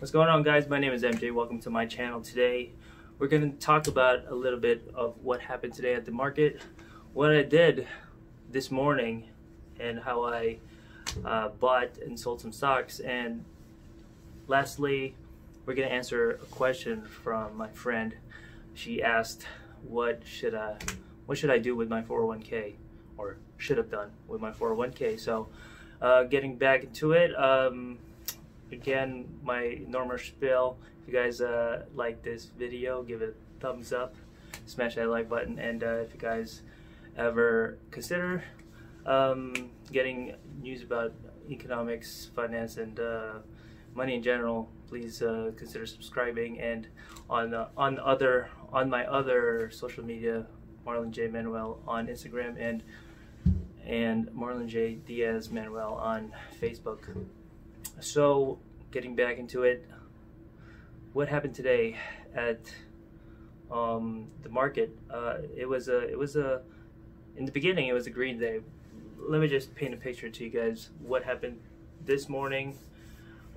What's going on, guys? My name is MJ. Welcome to my channel. Today we're going to talk about a little bit of what happened today at the market, what I did this morning, and how I bought and sold some stocks. And lastly, we're going to answer a question from my friend. She asked, what should I do with my 401k, or should have done with my 401k. So getting back into it, again, my normal spiel. If you guys like this video, give it a thumbs up, smash that like button, and if you guys ever consider getting news about economics, finance, and money in general, please consider subscribing. And on my other social media, Marlon J Manuel on Instagram, and Marlon J Diaz Manuel on Facebook. So getting back into it, what happened today at the market? It was in the beginning it was a green day. Let me just paint a picture to you guys what happened this morning.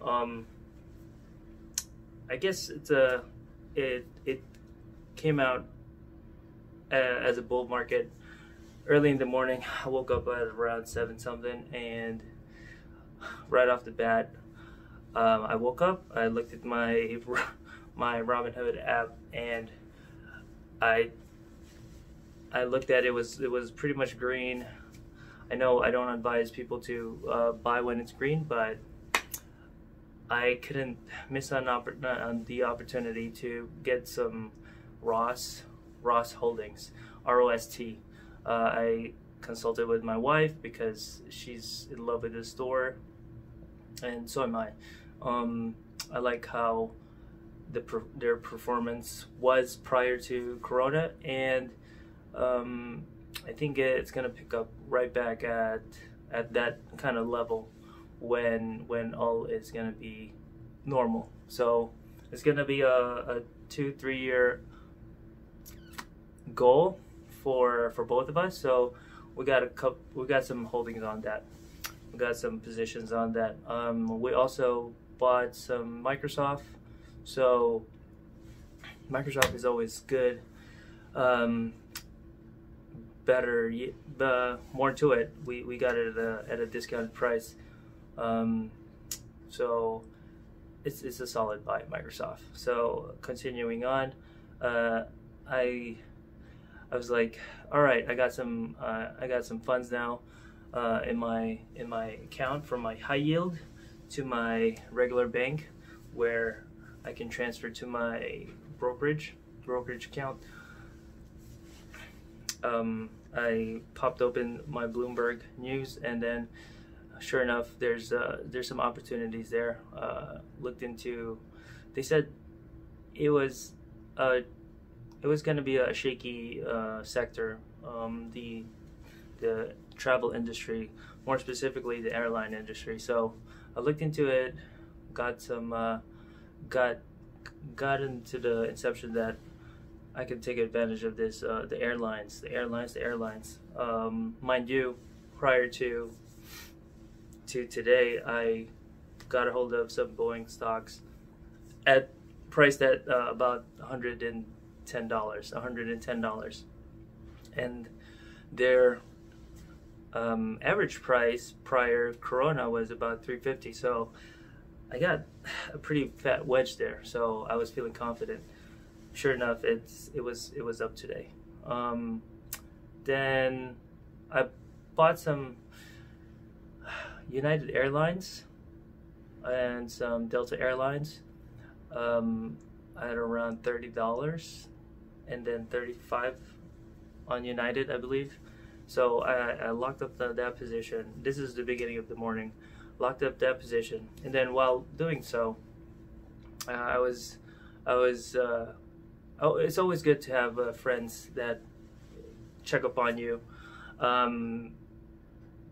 I guess it came out as a bull market early in the morning. I woke up at around 7 something, and right off the bat, I woke up, I looked at my Robinhood app, and I looked at it. It was pretty much green. I know I don't advise people to buy when it's green, but I couldn't miss on the opportunity to get some Ross Holdings, ROST. I consulted with my wife because she's in love with this store, and so am I. I like how their performance was prior to Corona, and I think it's gonna pick up right back at that kind of level when all is gonna be normal. So it's gonna be a 2-3 year goal for both of us. So we got some holdings on that. We got some positions on that. We also bought some Microsoft. So Microsoft is always good. More to it. We got it at a discounted price. So it's a solid buy, Microsoft. So continuing on, I was like, all right, I got some funds now in my account, from my high yield to my regular bank, where I can transfer to my brokerage account. I popped open my Bloomberg news, and then sure enough, there's some opportunities there. Looked into, they said it was going to be a shaky sector, the travel industry, more specifically the airline industry. So I looked into it, got into the inception that I could take advantage of this. The airlines. Mind you, prior to today, I got a hold of some Boeing stocks priced at about $110, and their average price prior Corona was about $350. So I got a pretty fat wedge there. So I was feeling confident. Sure enough, it was up today. Then I bought some United Airlines and some Delta Airlines at around $30, and then $35 on United, I believe. So I locked up that position. This is the beginning of the morning. Locked up that position, and then while doing so, it's always good to have friends that check up on you, and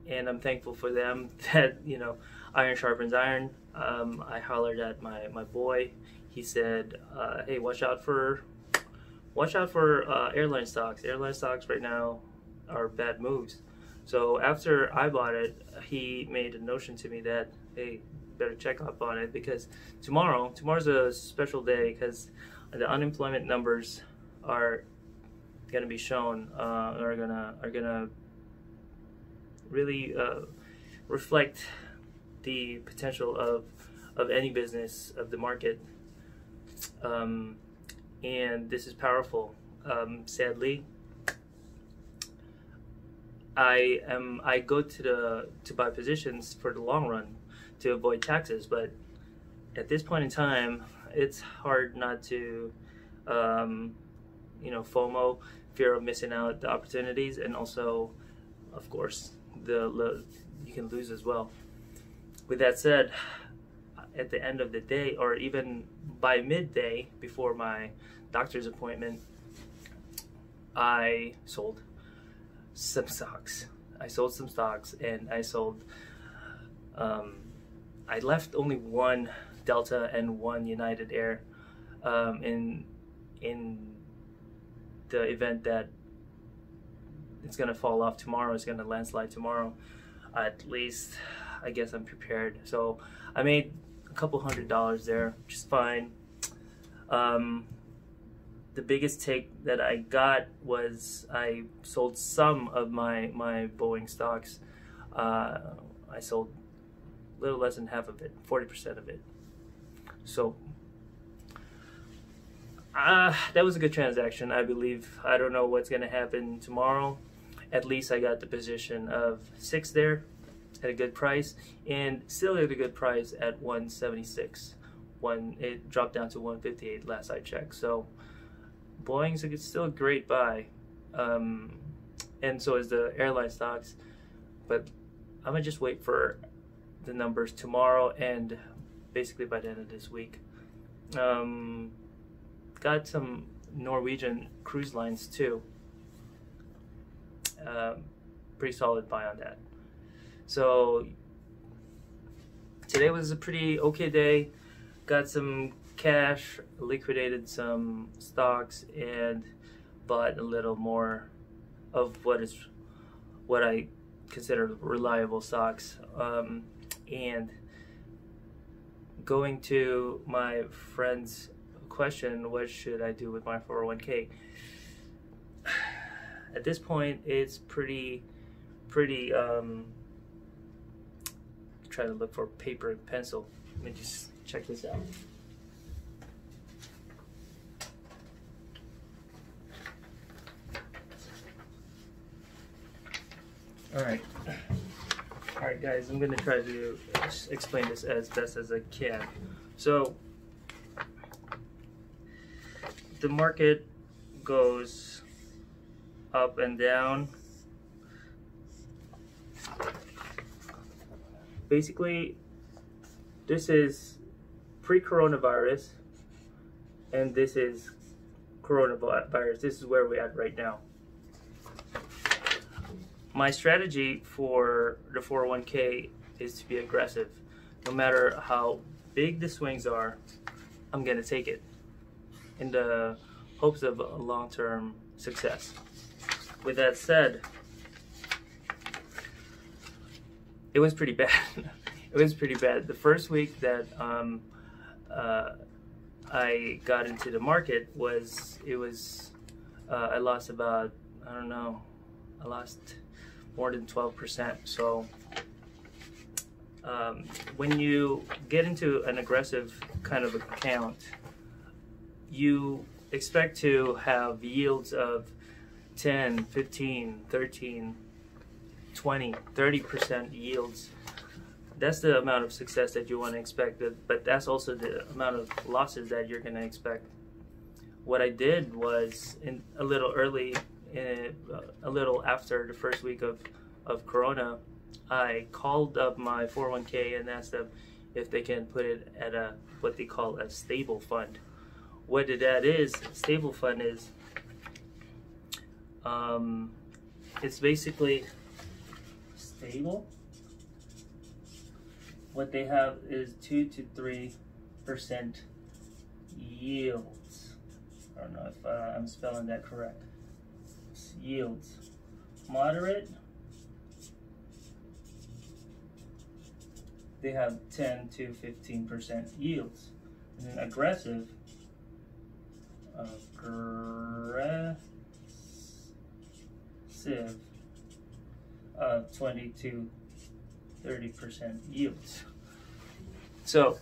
I'm thankful for them that, iron sharpens iron. I hollered at my boy. He said, hey, watch out for airline stocks. Airline stocks right now are bad moves. So after I bought it, he made a notion to me that, hey, better check up on it, because tomorrow's a special day, because the unemployment numbers are going to be shown, are gonna really reflect the potential of any business, of the market, and this is powerful. Sadly, I go to buy positions for the long run to avoid taxes, but at this point in time, it's hard not to, FOMO, fear of missing out the opportunities, and also, of course, you can lose as well. With that said, at the end of the day, or even by midday before my doctor's appointment, I sold some stocks. And I left only one Delta and one United Air in the event that it's gonna fall off tomorrow, it's gonna landslide tomorrow. At least I guess I'm prepared. So I made a couple $100 there, which is fine. The biggest take that I got was I sold some of my Boeing stocks. I sold a little less than half of it, 40% of it. So that was a good transaction, I believe. I don't know what's going to happen tomorrow. At least I got the position of 6 there at a good price, and still at a good price at 176. It dropped down to 158 last I checked. So Boeing's still a great buy, and so is the airline stocks. But I'm gonna just wait for the numbers tomorrow and basically by the end of this week. Got some Norwegian cruise lines too. Pretty solid buy on that. So today was a pretty okay day. Got some cash, liquidated some stocks, and bought a little more of what I consider reliable stocks. And going to my friend's question, what should I do with my 401k? At this point, it's pretty try to look for paper and pencil. Let me just check this out. All right, guys, I'm gonna try to explain this as best as I can. So the market goes up and down. Basically, this is pre-coronavirus, and this is coronavirus. This is where we're at right now. My strategy for the 401k is to be aggressive. No matter how big the swings are, I'm gonna take it in the hopes of a long-term success. With that said, it was pretty bad. It was pretty bad. The first week that I got into the market I lost about, I don't know, I lost more than 12%. So when you get into an aggressive kind of account, you expect to have yields of 10, 15, 13, 20, 30% yields. That's the amount of success that you want to expect, but that's also the amount of losses that you're going to expect. What I did was, a little after the first week of Corona, I called up my 401k and asked them if they can put it at what they call a stable fund. What that is, stable fund is, it's basically stable. What they have is 2 to 3% yields. I don't know if I'm spelling that correct. It's yields. Moderate. they have 10 to 15% yields. And then aggressive 20 to 30% yields. So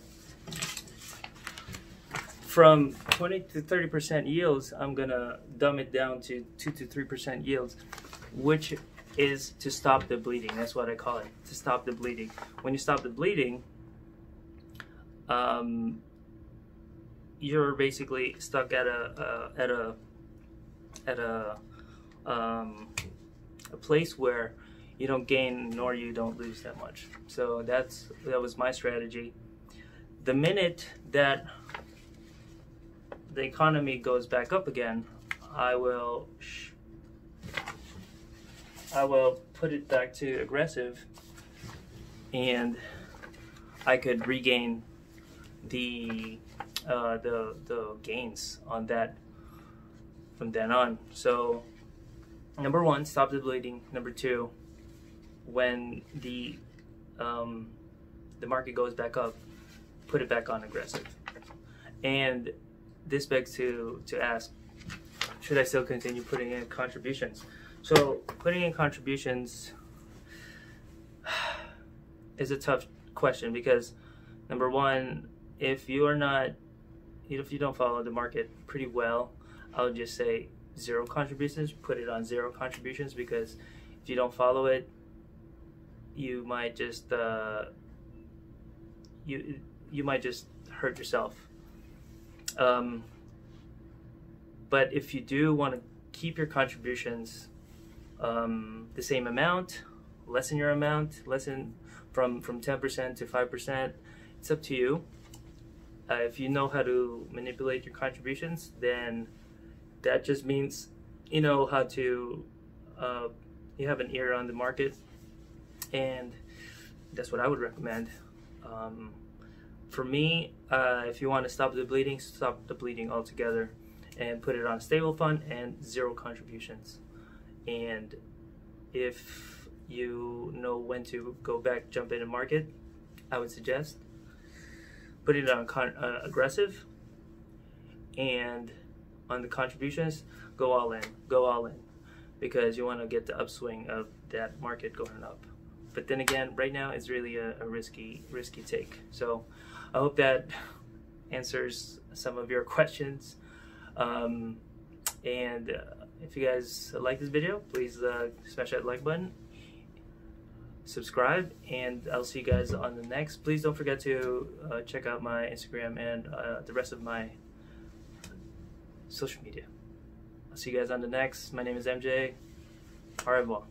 from 20 to 30% yields, I'm gonna dumb it down to 2 to 3% yields, which is to stop the bleeding. That's what I call it, to stop the bleeding. When you stop the bleeding, you're basically stuck at a place where you don't gain nor you don't lose that much. So that was my strategy. The minute that the economy goes back up again, I will put it back to aggressive, and I could regain the gains on that from then on. So number one, stop the bleeding. Number two, when the market goes back up, put it back on aggressive. And this begs to ask, should I still continue putting in contributions? So putting in contributions is a tough question, because number one, if you don't follow the market pretty well, I would just say zero contributions. Put it on zero contributions, because if you don't follow it, you might just you might just hurt yourself. But if you do want to keep your contributions the same amount, lessen your amount, lessen from 10% to 5%, it's up to you. If you know how to manipulate your contributions, then that just means you know how to, you have an ear on the market, and that's what I would recommend. For me, if you want to stop the bleeding altogether, and put it on a stable fund and zero contributions. And if you know when to go back, jump in the market, I would suggest put it on aggressive, and on the contributions, go all in, because you want to get the upswing of that market going up. But then again, right now it's really a risky take. So I hope that answers some of your questions. If you guys like this video, please smash that like button, subscribe, and I'll see you guys on the next. Please don't forget to check out my Instagram and the rest of my social media. I'll see you guys on the next. My name is MJ. Au revoir.